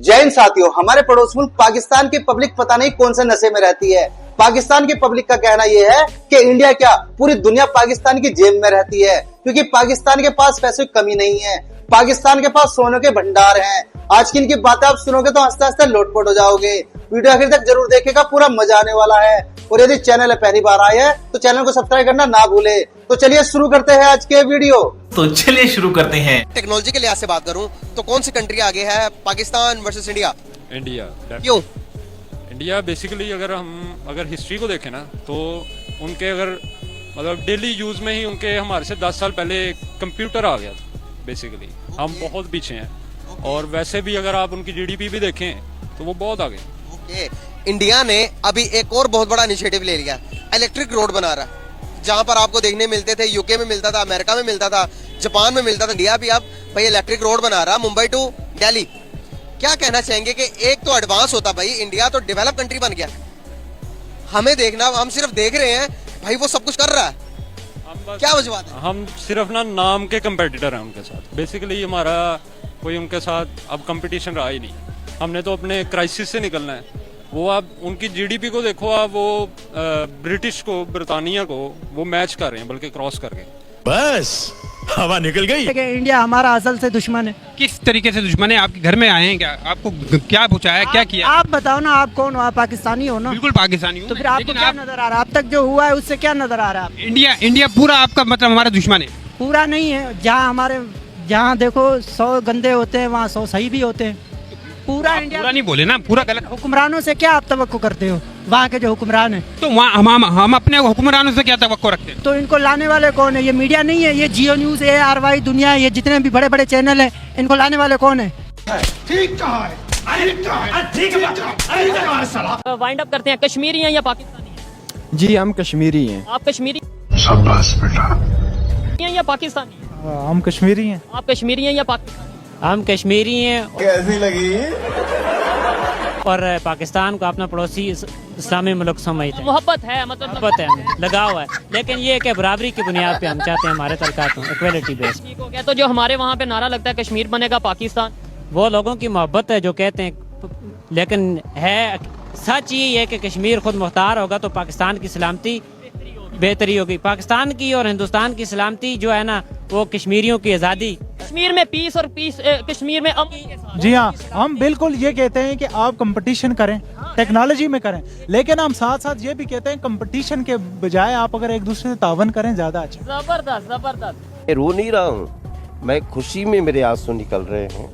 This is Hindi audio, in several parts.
जय हिंद साथियों, हमारे पड़ोस मुल्क पाकिस्तान की पब्लिक पता नहीं कौन से नशे में रहती है। पाकिस्तान की पब्लिक का कहना यह है कि इंडिया क्या पूरी दुनिया पाकिस्तान की जेब में रहती है, क्योंकि पाकिस्तान के पास पैसों की कमी नहीं है। पाकिस्तान के पास सोने के भंडार हैं। आज की इनकी बातें आप सुनोगे तो हंसते हंसते लोटपोट हो जाओगे। वीडियो आखिर तक जरूर देखेगा, पूरा मजा आने वाला है। और यदि चैनल पहली बार आए हैं तो चैनल को सब्सक्राइब करना ना भूले। तो चलिए शुरू करते हैं आज के वीडियो। टेक्नोलॉजी के लिहाज से बात करूं तो कौन सी कंट्री आगे है, पाकिस्तान वर्सेस इंडिया? इंडिया। क्यों? इंडिया बेसिकली अगर हिस्ट्री को देखें ना तो उनके मतलब डेली यूज में ही उनके हमारे से 10 साल पहले कंप्यूटर आ गया था। बेसिकली हम बहुत पीछे हैं। और वैसे भी अगर आप उनकी जीडीपी भी देखें तो वो बहुत आगे। ओके, इंडिया ने अभी एक और बहुत बड़ा इनिशिएटिव ले लिया, इलेक्ट्रिक रोड बना रहा है। जहां पर आपको देखने मिलते थे, यूके में मिलता था, अमेरिका में मिलता था, जापान में मिलता था, इंडिया भी अब भाई इलेक्ट्रिक रोड बना रहा, मुंबई टू दिल्ली। क्या कहना चाहेंगे कि एक तो एडवांस होता भाई, इंडिया तो डेवलप कंट्री बन गया, हमें देखना, हम सिर्फ देख रहे हैं भाई, वो सब कुछ कर रहा है। क्या वजह है? हम सिर्फ ना नाम के कंपेटिटर हैं उनके साथ। बेसिकली हमारा कोई उनके साथ अब कंपटीशन रहा ही नहीं। हमने तो अपने क्राइसिस से निकलना है। वो आप उनकी जीडीपी को देखो, आप वो ब्रिटिश को, ब्रिटानिया को वो मैच कर रहे हैं, बल्कि क्रॉस करके। बस हवा निकल गई। इंडिया हमारा असल से दुश्मन है। किस तरीके से दुश्मन है? आपके घर में आए हैं क्या? आपको क्या पूछा है, क्या किया? आप बताओ ना, आप कौन हो? आप पाकिस्तानी हो ना? बिल्कुल पाकिस्तानी हूँ। तो फिर आपको क्या नजर आ रहा है? अब तक जो हुआ है उससे क्या नजर आ रहा है? इंडिया पूरा आपका मतलब हमारा दुश्मन है? पूरा नहीं है। जहाँ देखो 100 गंदे होते हैं, वहाँ 100 सही भी होते हैं। पूरा इंडिया पूरा नहीं बोले ना, पूरा गलत। हुक्मरानों से क्या आप तवक्को करते हो? वहाँ के जो हुक्मरान है, तो वहाँ हम अपने हुक्मरानों से क्या तवक्को रखते हैं? तो इनको लाने वाले कौन है? ये मीडिया नहीं है, ये जियो न्यूज, ARY दुनिया, ये जितने भी बड़े बड़े चैनल है, इनको लाने वाले कौन है? वाइंड अप करते हैं। कश्मीरी हैं या पाकिस्तानी हैं? जी हम कश्मीरी हैं। आप कश्मीरी? शाबाश बेटा। हैं या पाकिस्तानी? हम कश्मीरी हैं। आप कश्मीरी हैं या पाकिस्तानी? हम कश्मीरी हैं। कैसी लगी? और पाकिस्तान को अपना पड़ोसी इस्लामी मुल्क समझते हैं। मोहब्बत है, मतलब मोहब्बत है, हमें लगाव है। लेकिन ये कि बराबरी की बुनियाद पे हम चाहते हैं, हमारे तलकात हो इक्वलिटी बेस। ठीक हो गया। तो जो हमारे वहाँ पे नारा लगता है कश्मीर बनेगा पाकिस्तान, वो लोगों की मोहब्बत है जो कहते हैं, लेकिन है सच ये है कि कश्मीर खुद मुख्तार होगा तो पाकिस्तान की सलामती बेहतरी होगी। पाकिस्तान की और हिंदुस्तान की सलामती जो है ना, वो कश्मीरियों की आज़ादी। कश्मीर में पीस और कश्मीर में अमन। जी हाँ, हम बिल्कुल ये कहते हैं कि आप कंपटीशन करें, टेक्नोलॉजी में करें, लेकिन हम साथ साथ ये भी कहते हैं कंपटीशन के बजाय आप अगर एक दूसरे से तावन करें, ज्यादा अच्छा। जबरदस्त जबरदस्त। रो नहीं रहा हूँ मैं, खुशी में मेरे आंसू निकल रहे हैं।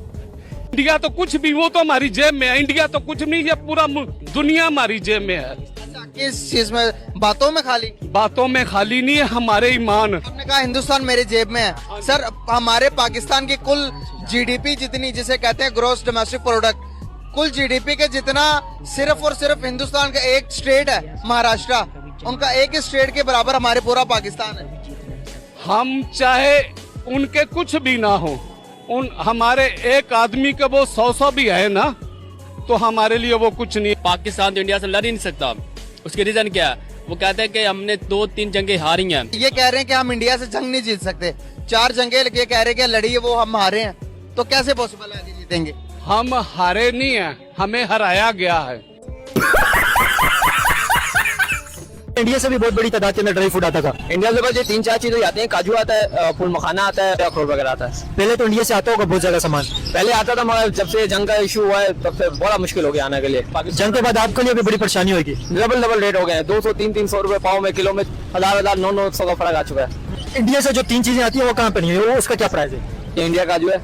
इंडिया तो कुछ भी, वो तो हमारी जेब में है। इंडिया तो कुछ नहीं, ये पूरा दुनिया हमारी जेब में है। किस चीज में? बातों में खाली? बातों में खाली नहीं है, हमारे ईमान। आपने कहा हिंदुस्तान मेरी जेब में है। सर, हमारे पाकिस्तान की कुल जीडीपी जितनी, जिसे कहते हैं ग्रोस डोमेस्टिक प्रोडक्ट, कुल जीडीपी के जितना सिर्फ और सिर्फ हिंदुस्तान का एक स्टेट है, महाराष्ट्र, उनका एक स्टेट के बराबर हमारे पूरा पाकिस्तान है। हम चाहे उनके कुछ भी ना हो, हमारे एक आदमी के वो 100 भी है ना, तो हमारे लिए वो कुछ नहीं। पाकिस्तान तो इंडिया से लड़ ही नहीं सकता। उसके रीजन क्या है? वो कहते हैं कि हमने 2-3 जंगें हारी हैं। ये कह रहे हैं कि हम इंडिया से जंग नहीं जीत सकते। 4 जंगें ये कह रहे हैं कि लड़ी है, वो हम हारे हैं, तो कैसे पॉसिबल है आगे जीतेंगे? हम हारे नहीं है, हमें हराया गया है। इंडिया से भी बहुत बड़ी तादाद के अंदर ड्राई फ्रूट आता था। इंडिया के पास ये 3-4 चीजें आती हैं, काजू आता है, फूल मखाना आता है, अखरोट वगैरह आता है। पहले तो इंडिया से आता होगा बहुत ज्यादा सामान, पहले आता था, मगर जब से जंग का इशू हुआ है तब से बड़ा मुश्किल हो गया आने के लिए। जंग के बाद आपके लिए भी बड़ी परेशानी होगी। डबल रेट हो गए हैं, 200-300 रुपए पाव में, किलो में 1000-900 का फर्क आ चुका है। इंडिया से जो 3 चीजें आती है वो कहाँ पर नहीं है, वो उसका क्या प्राइस है? ये इंडिया काजू है,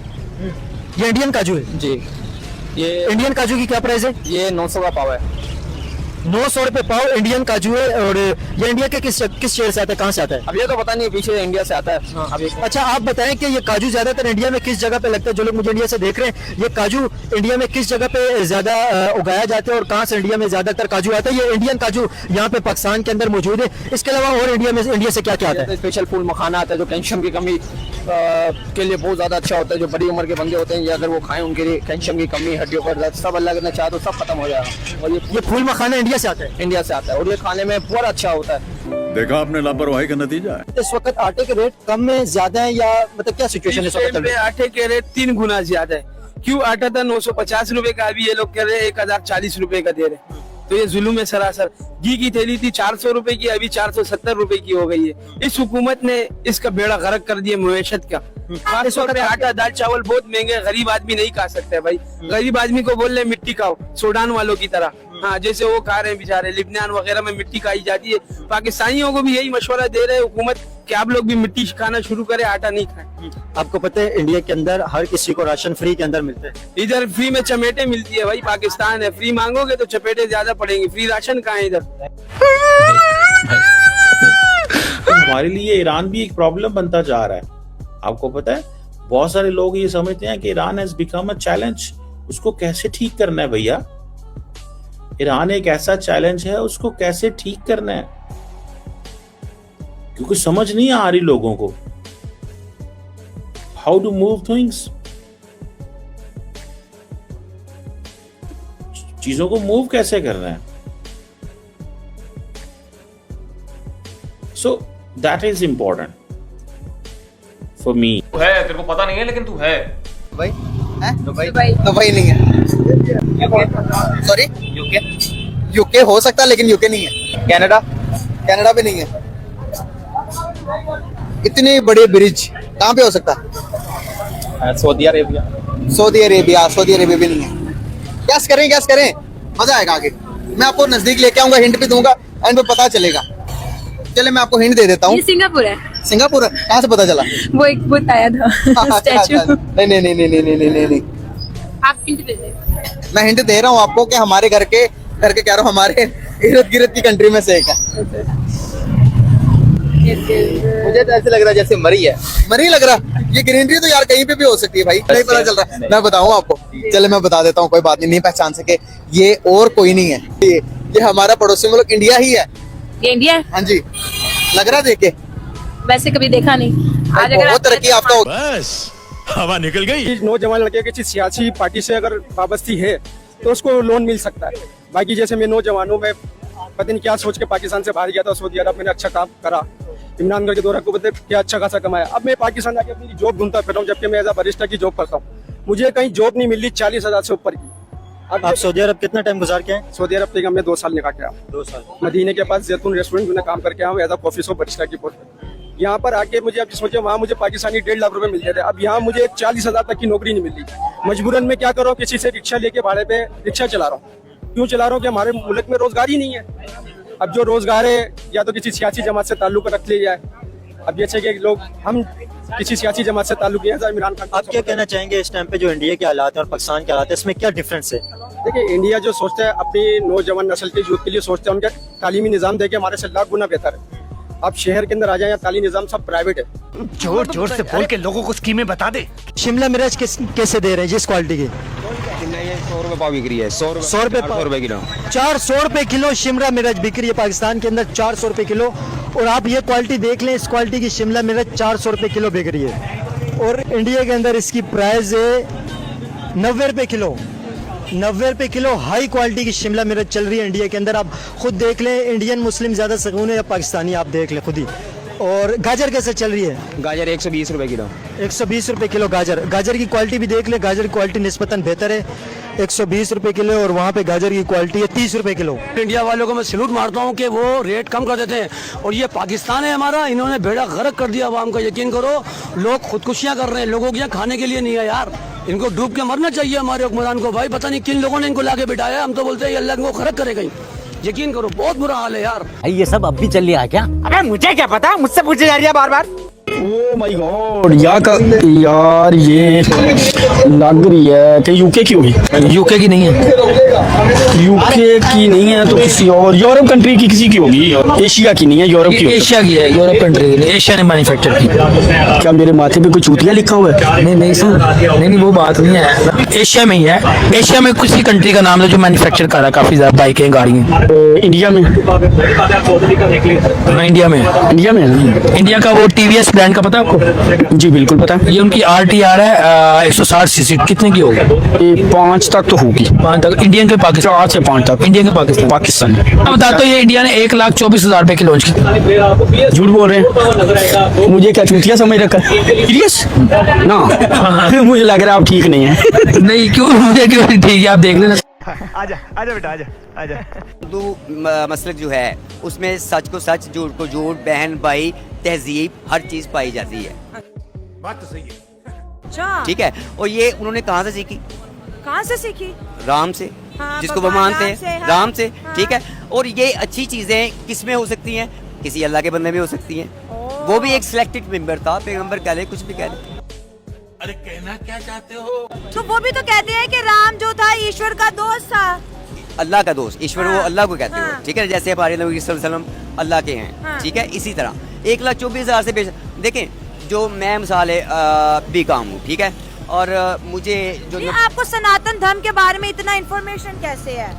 ये इंडियन काजू है जी। ये इंडियन काजू की क्या प्राइस है? ये 900 का पाव है। 900 रुपए पाव इंडियन काजू है। और ये इंडिया के किस शहर से आता है, कहाँ से आता है? अब ये तो पता नहीं, पीछे इंडिया से आता है। हाँ, अभी अच्छा आप बताएं कि ये काजू ज्यादातर इंडिया में किस जगह पे लगता है? जो लोग मुझे इंडिया से देख रहे हैं, ये काजू इंडिया में किस जगह पे ज्यादा उगाया जाता है और कहाँ से इंडिया में ज्यादातर काजू आता है? ये इंडियन काजू यहाँ पे पाकिस्तान के अंदर मौजूद है। इसके अलावा और इंडिया से क्या क्या आता है? स्पेशल फूल मखाना आता है, जो कैल्शियम की कमी के लिए बहुत ज्यादा अच्छा होता है। जो बड़ी उम्र के बंदे होते हैं, ये अगर वो खाएं, उनके लिए कैल्शियम की कमी, हड्डियों पर सब अल्लाह करना चाहे तो सब खत्म हो जाएगा। और ये फूल मखाना इंडिया से आता है? इंडिया से आता है, और ये खाने में बहुत अच्छा होता है। देखा आपने लापरवाही का नतीजा है। इस वक्त आटे के रेट कम में ज्यादा है, या मतलब क्या सिचुएशन है इस वक्त? आटे के रेट 3 गुना ज्यादा है, क्यों आटा था 950 रुपए का, अभी ये लोग कह रहे हैं 1040 रुपए का दे रहे हैं। तो ये जुल्म है सरासर। घी की थैली थी 400 रुपए की, अभी 470 रुपए की हो गई है। इस हुकूमत ने इसका बेड़ा गर्क कर दिया मवेशत का। इस वक्त आटा दाल चावल बहुत महंगे, गरीब आदमी नहीं खा सकता है भाई। गरीब आदमी को बोल रहे मिट्टी खाओ, सूडान वालों की तरह। हाँ, जैसे वो खा रहे हैं बेचारे, लिबनान वगैरह में मिट्टी खाई जाती है। पाकिस्तानियों को भी यही मशवरा दे रहे हैं हुकूमत कि आप लोग भी मिट्टी खाना शुरू करें, आटा नहीं खाएं। आपको पता है इंडिया के अंदर हर किसी को राशन फ्री के अंदर मिलते हैं। इधर फ्री में चमेटे मिलती है भाई, पाकिस्तान है। फ्री मांगोगे तो चपेटे ज्यादा पड़ेंगे, फ्री राशन कहाँ है इधर। हमारे लिए ईरान भी एक प्रॉब्लम बनता जा रहा है। आपको पता है, बहुत सारे लोग ये समझते हैं कि Iran has become a challenge. उसको कैसे ठीक करना है भैया? ईरान एक ऐसा चैलेंज है, उसको कैसे ठीक करना है, क्योंकि समझ नहीं आ रही लोगों को हाउ टू मूव थिंग्स। चीजों को मूव कैसे करना है। So that is important for me. है, तेरे को पता नहीं है लेकिन तू है। दुबई है? दुबई नहीं है। सॉरी, यूके हो सकता है लेकिन यूके नहीं है। कनाडा भी नहीं है। इतनी बड़ी ब्रिज कहाँ पे हो सकता है? Saudi Arabia. सऊदी अरेबिया भी नहीं है। गैस करें, मजा आएगा आगे। मैं आपको नजदीक लेके आऊंगा, हिंट भी दूंगा, एंड पे पता चलेगा। चले मैं आपको हिंट दे देता हूँ। सिंगापुर है। सिंगापुर? कहाँ से पता चला? वो एक बुत आया था स्टैचू। नहीं। आप हिंट दे दे। मैं हिंट दे रहा हूँ आपको कि हमारे घर के कह रहा हूँ, हमारे इर्द गिर्द की कंट्री में से एक है। मुझे तो ऐसे लग रहा है जैसे मरी लग रहा। ये ग्रीनरी तो यार कहीं पे भी हो सकती है भाई, नहीं पता चल रहा। मैं बताऊँ आपको, चले मैं बता देता हूँ, कोई बात नहीं पहचान सके। ये और कोई नहीं है, ये हमारा पड़ोसी मुल्क इंडिया ही है। ये इंडिया है? हाँ जी, लग रहा देख के। वैसे कभी देखा नहीं। आज अगर बहुत तरक्की याफ्ता हो। बस हवा निकल गई। नौजवान लड़के किसी सियासी पार्टी से अगर वाबस्ती है तो उसको लोन मिल सकता है। बाकी जैसे मैं नौजवान हूँ, मैं पता नहीं क्या सोच के पाकिस्तान से बाहर गया था, सऊदी अरब। मैंने अच्छा काम करा, इमरान के दौरा को बता क्या अच्छा खासा कमाया। अब मैं पाकिस्तान आके अपनी जॉब ढूंढता फिर हूँ, जबकि मैं एज अ बरिस्टा की जॉब करता हूँ। मुझे कहीं जॉब नहीं मिल रही 40,000 से ऊपर की। अब आप सऊदी अरब कितना टाइम गुजार के हैं? सऊदी अरब तक मैं 2 साल निकाल के आया। 2 साल। मदीने के पास जैतून रेस्टोरेंट में काम करके आया, as a coffee shop barista की पोस्ट पे। यहाँ पर आके मुझे अब सोचे, वहाँ मुझे पाकिस्तानी 1.5 लाख रुपए मिलते थे। अब यहाँ मुझे 40,000 तक की नौकरी नहीं मिल रही। मजबूरन मैं क्या करूँ, किसी से रिक्शा लेके भाड़े पे रिक्शा चला रहा हूँ। क्यों चला रहा हूँ कि हमारे मुल्क में रोजगार ही नहीं है। अब जो रोजगार है या तो किसी सियासी जमात से ताल्लुक रख लिया जाए। अब जैसे कि लोग हम किसी सियासी जमात से ताल्लुक है, इमरान खान। आप क्या कहना चाहेंगे इस टाइम पे जो इंडिया के हालात है और पाकिस्तान के हालात है, इसमें क्या डिफरेंस है? देखिए, इंडिया जो सोचता है अपनी नौजवान नस्ल के यूथ के लिए सोचता है, उनका तालीमी निज़ाम देके हमारे से लाख गुना बेहतर है। आप शहर के अंदर आ जाए, या तालीमी निज़ाम सब प्राइवेट है। जोर से बोल के लोगों को स्कीमें बता दे। शिमला मिर्च कैसे दे रहे हैं, जिस क्वालिटी की? 100 रुपए पाव बिक रही है। 100 रुपए किलो। 400 रुपए किलो शिमला मिर्च बिक रही है पाकिस्तान के अंदर, 400 रुपए किलो। और आप ये क्वालिटी देख लें, इस क्वालिटी की शिमला मिर्च 400 रुपए किलो बिक रही है। और इंडिया के अंदर इसकी प्राइस है 90 रुपए किलो। 90 रुपए किलो हाई क्वालिटी की शिमला मिर्च चल रही है इंडिया के अंदर। आप खुद देख लें, इंडियन मुस्लिम ज्यादा सकून है या पाकिस्तानी, आप देख लें खुद ही। और गाजर कैसे चल रही है? गाजर 120 रुपए किलो। 120 रुपए किलो गाजर की क्वालिटी भी देख ले। गाजर की क्वालिटी निस्बतन बेहतर है, 120 रुपए किलो। और वहाँ पे गाजर की क्वालिटी है 30 रुपए किलो। इंडिया वालों को मैं सैल्यूट मारता हूँ कि वो रेट कम कर देते हैं। और ये पाकिस्तान है हमारा, इन्होंने बेड़ा गर्क कर दिया आवाम का। यकीन करो, लोग खुदकुशियाँ कर रहे हैं, लोगों के यहाँ खाने के लिए नहीं है यार। इनको डूब के मरना चाहिए हमारे हुक्मरान को भाई। पता नहीं किन लोगों ने इनको लाके बिठाया। हम तो बोलते हैं अल्लाह इनको खरक करेगा। यकीन करो, बहुत बुरा हाल है यार। ये सब अब भी चल रहा है क्या? अबे मुझे क्या पता, मुझसे पूछे जा रही है बार बार। ओ माय गॉड यार ये लग रही है कि यूके की होगी। यूके की नहीं है, यूके की नहीं है तो किसी और यूरोप कंट्री की किसी की होगी। एशिया की नहीं है, यूरोप की। एशिया की है, यूरोप कंट्री की नहीं, एशिया ने मैन्युफैक्चर की। क्या मेरे माथे पे कोई चूतिया लिखा हुआ है? नहीं सर, नहीं वो बात नहीं है। एशिया में ही है, एशिया में किसी कंट्री का नाम है जो मैन्युफैक्चर कर रहा है काफी ज्यादा बाइकें गाड़ियाँ। इंडिया में? इंडिया में, इंडिया का वो टीवीएस ब्रांड का पता है आपको? जी बिल्कुल पता है। ये उनकी RTR है 160 सीसी। कितने की होगी? ये 5 तक तो होगी। 5 तक इंडियन के पाकिस्तान, 8 से 5 तक इंडियन के पाकिस्तान। मैं बताता हूँ, ये इंडिया ने 1,24,000 रुपए की लॉन्च की। झूठ बोल रहे हैं, मुझे क्या चूतिया समझ रखा है? सीरियस ना मुझे लग रहा है आप ठीक नहीं है। नहीं क्यों, मुझे क्यों ठीक है, आप देख लेना। आजा आजा बेटा आजा आजा। उर्दू मसलक जो है उसमें सच को सच, झूठ को झूठ, बहन भाई, तहजीब, हर चीज पाई जाती है। बात तो सही है। ठीक है, और ये उन्होंने कहाँ से सीखी? कहाँ से सीखी? राम से, जिसको वो मानते हैं, राम से। ठीक है, और ये अच्छी चीजें किस में हो सकती हैं? किसी अल्लाह के बंदे में हो सकती हैं। वो भी एक सिलेक्टेड मेंबर था, पैगंबर कह ले, कुछ भी कह ले। अरे कहना क्या चाहते हो? तो वो भी तो कहते हैं कि राम जो था ईश्वर का दोस्त था। अल्लाह का दोस्त, ईश्वर वो अल्लाह को कहते हो। ठीक है, जैसे हमारे नबी सल्लल्लाहु अलैहि वसल्लम अल्लाह के हैं। ठीक है, इसी तरह 1,24,000 से देखें, जो मैं मिसाल बीकॉम हूँ, ठीक है, और मुझे जो आपको सनातन धर्म के बारे में इतना इन्फॉर्मेशन कैसे है?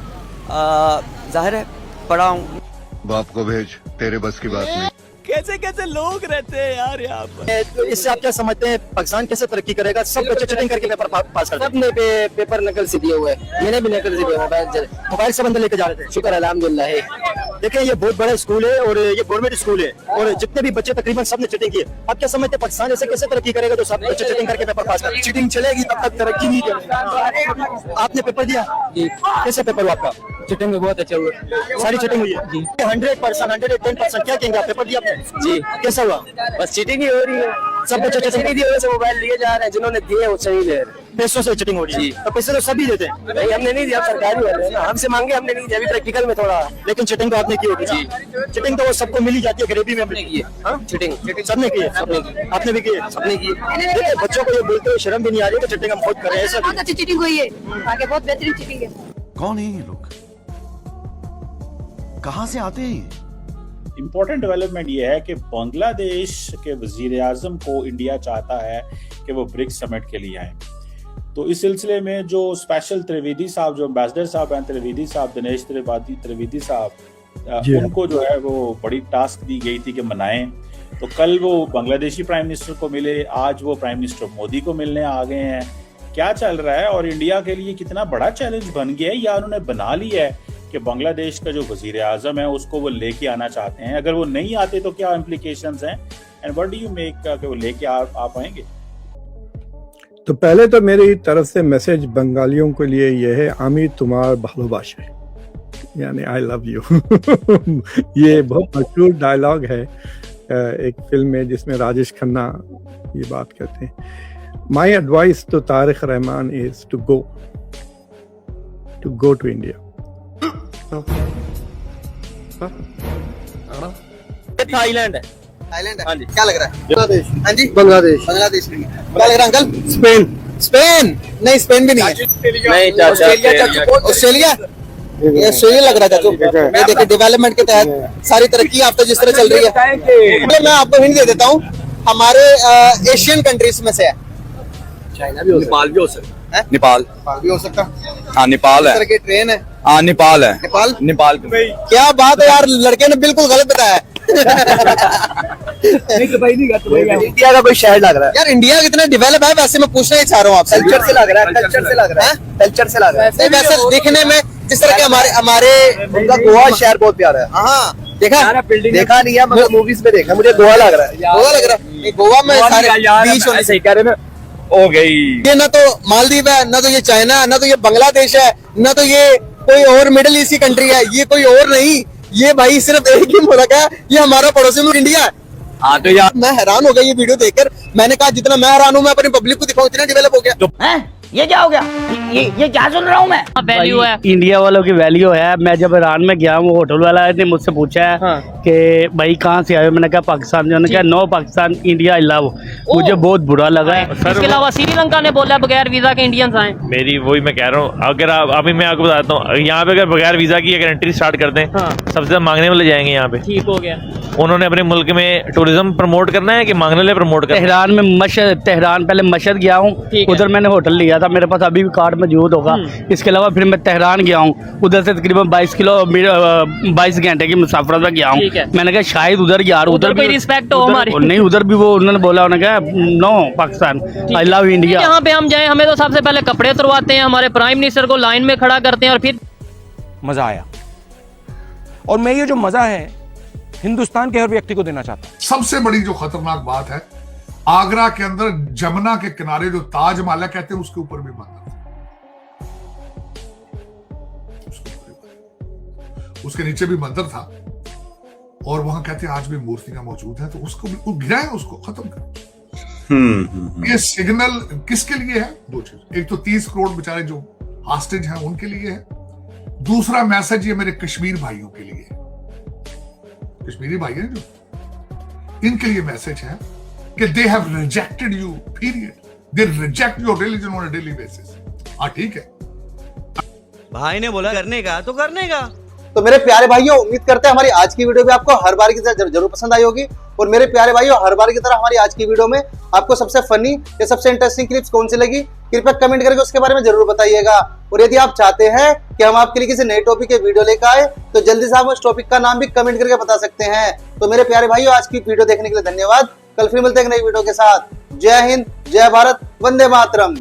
जाहिर है पढ़ा हूँ। बाप को भेज, तेरे बस की बात नहीं। कैसे कैसे लोग रहते हैं यार यहाँ पर। तो इससे आप क्या समझते हैं, पाकिस्तान कैसे तरक्की करेगा? सब बच्चे चीटिंग करके पेपर पास करते हैं। सबने पेपर नकल से दिए हुए हैं। मैंने भी नकल से दिया, मोबाइल से बंदे लेके जा रहे थे। शुक्र अल्हम्दुलिल्लाह। देखिए, ये बहुत बड़ा स्कूल है और ये गवर्नमेंट स्कूल है, और जितने भी बच्चे तकरीबन सबने चीटिंग की है। आप क्या समझते हैं, पाकिस्तान ऐसे कैसे तरक्की करेगा जो सब बच्चे चीटिंग करके पेपर पास करें? चीटिंग चलेगी तब तक तरक्की नहीं करेगा। आपने पेपर दिया जी, कैसे पेपर हुआ आपका? चीटिंग में बहुत अच्छा हुआ, सारी चीटिंग हुई है जी। 100%, 110%। क्या कहेंगे आप? पेपर दिया आपने जी, कैसा हुआ? बस चीटिंग ही हो रही है। सब बच्चे चीटिंग नहीं दिए, मोबाइल लिए जा रहे हैं, जिन्होंने दिए वो सही ले रहे हैं। पैसों से चीटिंग हो रही है। तो पैसे तो सभी देते हैं। नहीं, हमने नहीं दिया, सरकारी वाले हैं ना, हमसे मांगे, हमने नहीं दिया। अभी प्रैक्टिकल में थोड़ा, लेकिन चीटिंग तो आपने की होगी जी। चीटिंग तो वो सबको मिल ही जाती है, गरीबी में हमने की है। चीटिंग सबने की है, आपने भी की है, सबने की। देखिए, बच्चों को ये बोलते हुए शर्म भी नहीं आ रही है कि चीटिंग हम खुद कर रहे हैं। ऐसा बहुत अच्छी चीटिंग हुई है, आगे बहुत बेहतरीन चीटिंग है। कौन है ये लोग? कहाँ से आते हैं? इम्पोर्टेंट डेवलपमेंट ये है कि बांग्लादेश के वजीर आजम को इंडिया चाहता है कि वो ब्रिक्स समिट के लिए आए। तो इस सिलसिले में जो स्पेशल त्रिवेदी साहब, जो एम्बेसडर साहब हैं, त्रिवेदी साहब, दिनेश त्रिवेदी साहब, उनको जो है वो बड़ी टास्क दी गई थी कि मनाएं। तो कल वो बांग्लादेशी प्राइम मिनिस्टर को मिले, आज वो प्राइम मिनिस्टर मोदी को मिलने आ गए हैं। क्या चल रहा है और इंडिया के लिए कितना बड़ा चैलेंज बन गया है, या उन्होंने बना लिया है कि बांग्लादेश का जो वजीर आजम है उसको वो लेके आना चाहते हैं? अगर वो नहीं आते तो क्या इम्प्लीकेशंस हैं, and what do you make कि वो लेके आ पाएंगे? तो पहले तो मेरी तरफ से मैसेज बंगालियों के लिए ये है, आमी तुम्हार भालोबाशे, यानी आई लव यू। ये बहुत मशहूर डायलॉग है एक फिल्म में जिसमें राजेश खन्ना ये बात कहते हैं। My advice to Tarique Rahman is to go to India. Thailand है। थाईलैंड है? हाँ जी। क्या लग रहा है? बांग्लादेश। हाँ जी, बांग्लादेश। बांग्लादेश नहीं। क्या लग रहा है अंकल? स्पेन नहीं, स्पेन भी नहीं है। नहीं, ऑस्ट्रेलिया ये ऑस्ट्रेलिया लग रहा था। तो मैं देखिए, डेवलपमेंट के तहत सारी तरक्की आप तो जिस तरह चल रही है, मैं आपको हिंट दे देता हूँ, हमारे एशियन कंट्रीज में से है। चाइना भी हो सकता है, नेपाल भी हो सकता है। नेपाल भी हो सकता। हाँ, नेपाल है। की ट्रेन है। हाँ, नेपाल है। नेपाल क्या बात है यार, लड़के ने बिल्कुल गलत बताया। नहीं तो भाई, नहीं इंडिया का कोई शहर लग रहा है यार। इंडिया कितना डेवलप है वैसे मैं पूछना ही चाह रहा हूँ आपसे। कल्चर से लग रहा है, कल्चर से लग रहा है, कल्चर से लग रहा है। वैसे दिखने में जिस तरह के हमारे उनका गोवा शहर बहुत प्यारा है। हाँ, देखा नहीं है मगर मूवीज में देखा, मुझे गोवा लग रहा है। गोवा लग रहा है। गोवा में सारे बीच होने सही कह रहे हैं हो गई। ये ना तो मालदीव है, ना तो ये चाइना है, ना तो ये बांग्लादेश है, ना तो ये कोई और मिडिल ईस्ट की कंट्री है। ये कोई और नहीं, ये भाई सिर्फ एक ही मुल्क है, ये हमारा पड़ोसी मुल्क इंडिया है। हाँ तो यार, मैं हैरान हो गया ये वीडियो देखकर। मैंने कहा जितना मैं हैरान हूँ, मैं अपनी पब्लिक को दिखाऊं, इतना डेवलप हो गया। ये क्या हो गया? ये क्या सुन रहा हूँ मैं? वैल्यू है, इंडिया वालों की वैल्यू है। मैं जब ईरान में गया हूँ, होटल वाला ने मुझसे पूछा है कि भाई कहाँ से आए हो? मैंने कहा पाकिस्तान। उन्होंने कहा no Pakistan India I love. मुझे बहुत बुरा लगा। इसके अलावा श्रीलंका ने बोला बगैर वीजा के इंडियंस आए। मेरी वही मैं कह रहा हूँ, अगर अभी मैं आपको बताता हूँ, यहाँ पे अगर बगैर वीजा की अगर एंट्री स्टार्ट कर दें, सबसे ज्यादा मांगने वाले जाएंगे यहाँ पे। ठीक हो गया। उन्होंने अपने मुल्क में टूरिज्म प्रमोट करना है कि मांगने वाले प्रमोट करना है? तेहरान में तेहरान पहले मशहद गया हूँ, उधर मैंने होटल लिया था, मेरे पास अभी भी कार्ड मौजूद होगा। इसके अलावा फिर मैं तेहरान गया हूँ, उधर से तकरीबन 22 घंटे की मुसाफरत में गया हूँ। मैंने कहा शायद उधर यार उधर भी रिस्पेक्ट हो हमारी। नहीं, उधर भी वो उन्होंने बोला, उन्होंने कहा no Pakistan, I love India. यहाँ पे हम जाए हमें तो सबसे पहले कपड़े उतरवाते हैं, हमारे प्राइम मिनिस्टर को लाइन में खड़ा करते हैं और फिर मजा आया। और मैं ये जो मजा है हिंदुस्तान के हर व्यक्ति को देना चाहता हूं। सबसे बड़ी जो खतरनाक बात है, आगरा के अंदर जमुना के किनारे जो ताजमहल कहते हैं उसके ऊपर भी मंदिर था, उसके नीचे भी मंदिर था और वहां कहते हैं आज भी मूर्तियां मौजूद हैं, तो उसको भी गिराए, उसको खत्म करो। ये सिग्नल किसके लिए है? दो चीज, एक तो 30 करोड़ बेचारे जो हॉस्टेज हैं उनके लिए है, दूसरा मैसेज ये मेरे कश्मीर भाइयों के लिए है। कश्मीरी भाई हैं जो, इनके लिए मैसेज है कि they have rejected you period, they reject your religion on a daily basis. हाँ ठीक है, भाई ने बोला करने का तो करने का। तो मेरे प्यारे भाइयों, उम्मीद करते हैं हमारी आज की वीडियो भी आपको हर बार की तरह जरूर पसंद आई होगी। और मेरे प्यारे भाइयों, हर बार की तरह हमारी आज की वीडियो में आपको सबसे फनी या सबसे इंटरेस्टिंग क्लिप्स कौन सी लगी, कृपया कमेंट करके उसके बारे में जरूर बताइएगा। और यदि आप चाहते हैं कि हम आपके लिए किसी नए टॉपिक के वीडियो लेकर आए, तो जल्दी से आप उस टॉपिक का नाम भी कमेंट करके बता सकते हैं। तो मेरे प्यारे भाइयों, आज की वीडियो देखने के लिए धन्यवाद। कल फिर मिलते हैं एक नई वीडियो के साथ। जय हिंद, जय भारत, वंदे मातरम।